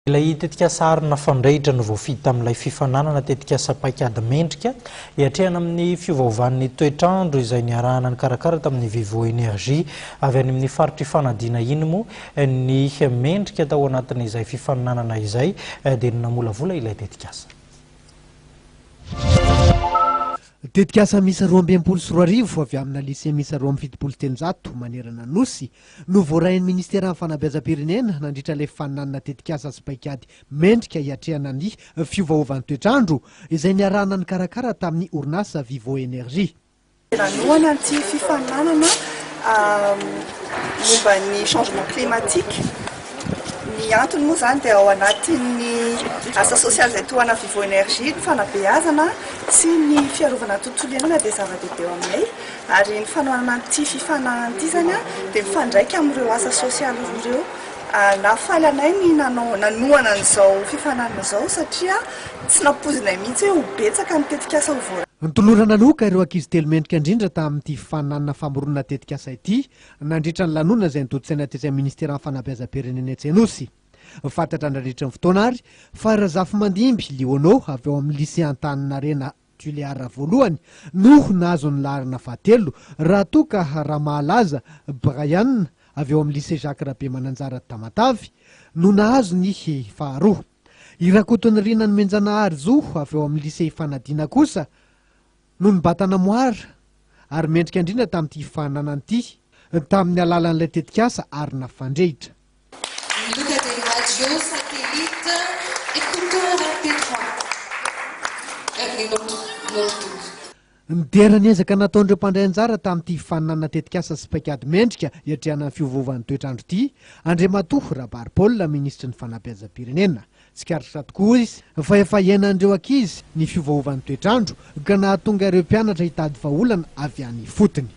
Ilay tetika sarina fandraitra no voafita amin'ilay fifananana tetika sapakady mendrika hiatrehana amin'ny fiovaovan'ny toetrandro izay niarahana ny karakara tamin'ny Vivo Énergie avy any amin'ny faritry fanadina iny moa ny mendrika tao anatin'izay fifananana izay dia namolavola ilay tetikasa. Tetikasa misy 224 avy amina lycée misy 273 manerana Nosy no voarahin'ny ministera fanabeazam-pirenena nandritra ilay fananana tetikasa sy paikady mendrika hiatrehana ny fiovaovan'ny toetrandro izay niarahana ny karakara tamin'ny orinasa Vivo Énergie. Ranoana anty fifananana momba ny changement climatique. Ny antony moa zany dia ao anatin'ny asa sosialy izay toana Vivo Énergie ny fanabeazana sy ny fiarovana tontolo iainana dia zava-dehibe eo aminay ary ny fanohanana an'ity fifananana ity zany dia mifandraika amin'ireo asa sosialy ireo nafaly anay ny nanoana an'izao fifananana izao satria tsy nampozinay mihitsy hoe ho betsaka ny tetikasa ho voarahana. Nitolorana loka ireo ankizy telo mendrika indrindra tamin'ity fananana famoronana tetikasa ity nandritra ny lanonana izay nitototsaina tetsy amin'ny ministera fanabeazam-pirenena etsy Nosy. Fantatra nandritra ny fotoana ary fa Razafy Mandimby Lionneau avy ao amin'ny lycée Antaninarenina Tuléar voalohany no nahazo ny laharana fahatelo raha toa ka Rahamahalaza Brian avy ao amin'ny lycée Jacques Rabe Mananjara Tamatavy no nahazo ny faharoa. Irakotony Rinany Menjanahary Zo avy ao amin'ny lycée Fanadina kosa no nibatana moara ary mendrika indrindra tamin'ity fananana ity tamin'ny alalan'ilay tetikasa ary nafandrehitra. Satellite, écouteur MP3. Et l'autre. Nidera niezaka nataon'ireo mpandray anjara tamin'ity fananana tetikasa sy paikady mendrika hiatrehana ny fiovaovan'ny toetrandro ity Andriamatoa Rabary Paul ministra ny fanabeazam-pirenena. Tsikaritra tokoa izy fa efa iainan'ireo ankizy ny fiovaovan'ny toetrandro ka nahatonga ireo mpianatra hitady vahaolana avy any fotony.